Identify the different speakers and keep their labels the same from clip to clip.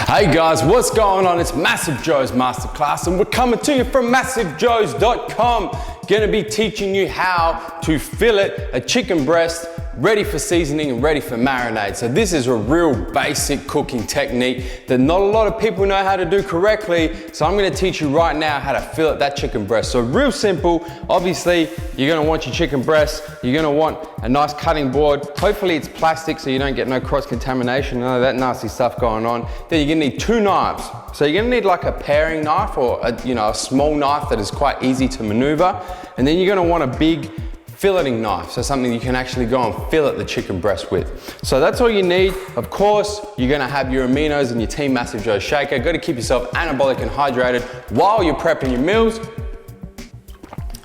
Speaker 1: Hey guys, what's going on? It's MassiveJoes Masterclass and we're coming to you from MassiveJoes.com. Gonna be teaching you how to fillet a chicken breast ready for seasoning and ready for marinade. So this is a real basic cooking technique that not a lot of people know how to do correctly. So I'm gonna teach you right now how to fillet that chicken breast. So real simple. Obviously, you're gonna want your chicken breast. You're gonna want a nice cutting board. Hopefully it's plastic so you don't get no cross-contamination, none of that nasty stuff going on. Then you're gonna need 2 knives. So you're gonna need like a paring knife or a small knife that is quite easy to maneuver. And then you're gonna want a big filleting knife, so something you can actually go and fillet the chicken breast with. So that's all you need. Of course, you're gonna have your aminos and your Team MassiveJoes shaker. Gotta keep yourself anabolic and hydrated while you're prepping your meals.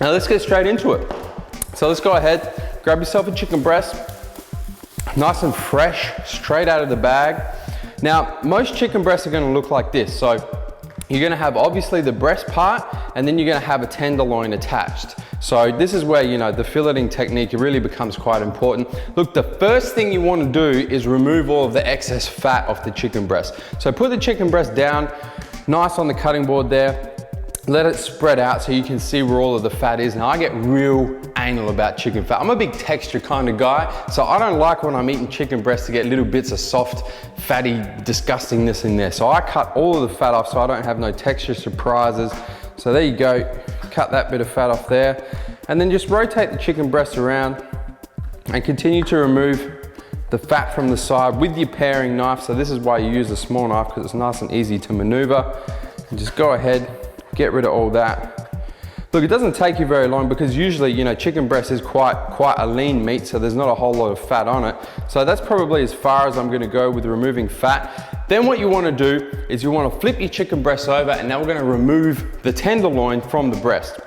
Speaker 1: Now let's get straight into it. So let's go ahead, grab yourself a chicken breast, nice and fresh, straight out of the bag. Now, most chicken breasts are gonna look like this. So you're gonna have obviously the breast part, and then you're gonna have a tenderloin attached. So this is where, the filleting technique really becomes quite important. Look, the first thing you wanna do is remove all of the excess fat off the chicken breast. So put the chicken breast down, nice on the cutting board there. Let it spread out so you can see where all of the fat is. Now I get real anal about chicken fat. I'm a big texture kind of guy, so I don't like when I'm eating chicken breast to get little bits of soft, fatty disgustingness in there. So I cut all of the fat off so I don't have no texture surprises. So there you go, cut that bit of fat off there. And then just rotate the chicken breast around and continue to remove the fat from the side with your paring knife. So this is why you use a small knife, because it's nice and easy to maneuver. And just go ahead, get rid of all that. Look, it doesn't take you very long because usually, chicken breast is quite a lean meat, so there's not a whole lot of fat on it. So that's probably as far as I'm gonna go with removing fat. Then what you wanna do is you wanna flip your chicken breast over, and now we're gonna remove the tenderloin from the breast.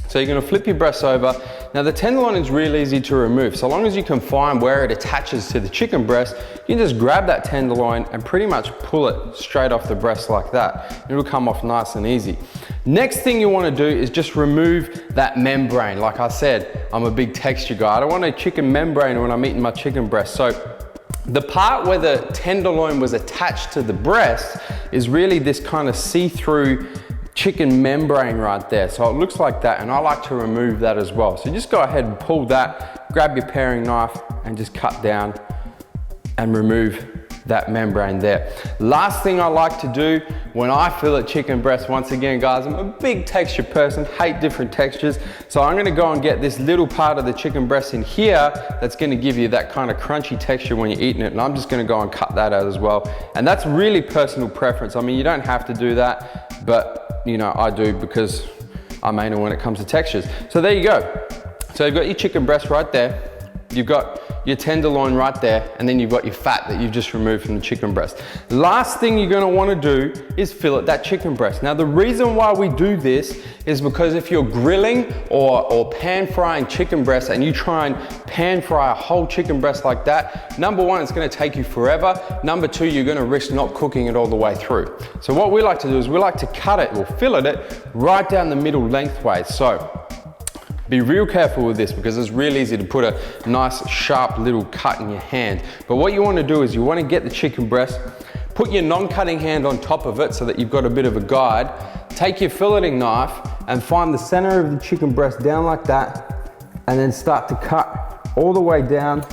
Speaker 1: So you're gonna flip your breast over. Now the tenderloin is real easy to remove. So long as you can find where it attaches to the chicken breast, you can just grab that tenderloin and pretty much pull it straight off the breast like that. It'll come off nice and easy. Next thing you wanna do is just remove that membrane. Like I said, I'm a big texture guy. I don't want a chicken membrane when I'm eating my chicken breast. So the part where the tenderloin was attached to the breast is really this kind of see-through chicken membrane right there. So it looks like that, and I like to remove that as well. So just go ahead and pull that, grab your paring knife, and just cut down and remove that membrane there. Last thing I like to do when I fillet chicken breast, once again guys, I'm a big texture person, hate different textures. So I'm gonna go and get this little part of the chicken breast in here that's gonna give you that kind of crunchy texture when you're eating it. And I'm just gonna go and cut that out as well. And that's really personal preference. I mean, you don't have to do that, but I do because I'm anal when it comes to textures. So there you go. So you've got your chicken breast right there. You've got your tenderloin right there, and then you've got your fat that you've just removed from the chicken breast. Last thing you're gonna wanna do is fillet that chicken breast. Now the reason why we do this is because if you're grilling or pan frying chicken breast and you try and pan fry a whole chicken breast like that, number one, it's gonna take you forever. Number two, you're gonna risk not cooking it all the way through. So what we like to do is we like to cut it or fillet it right down the middle lengthways. So be real careful with this because it's real easy to put a nice sharp little cut in your hand. But what you want to do is you want to get the chicken breast, put your non-cutting hand on top of it so that you've got a bit of a guide. Take your filleting knife and find the center of the chicken breast down like that, and then start to cut all the way down.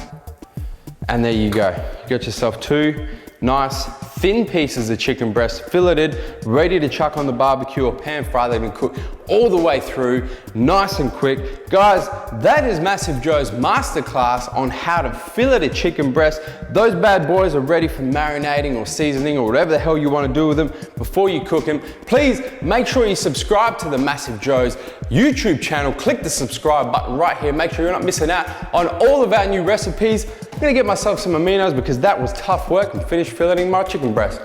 Speaker 1: And there you go. You got yourself 2 nice thin pieces of chicken breast, filleted, ready to chuck on the barbecue or pan fry that and cook all the way through, nice and quick. Guys, that is MassiveJoes Masterclass on how to fillet a chicken breast. Those bad boys are ready for marinating or seasoning or whatever the hell you want to do with them before you cook them. Please make sure you subscribe to the MassiveJoes YouTube channel. Click the subscribe button right here. Make sure you're not missing out on all of our new recipes. I'm gonna get myself some aminos because that was tough work and finish filleting my chicken breast.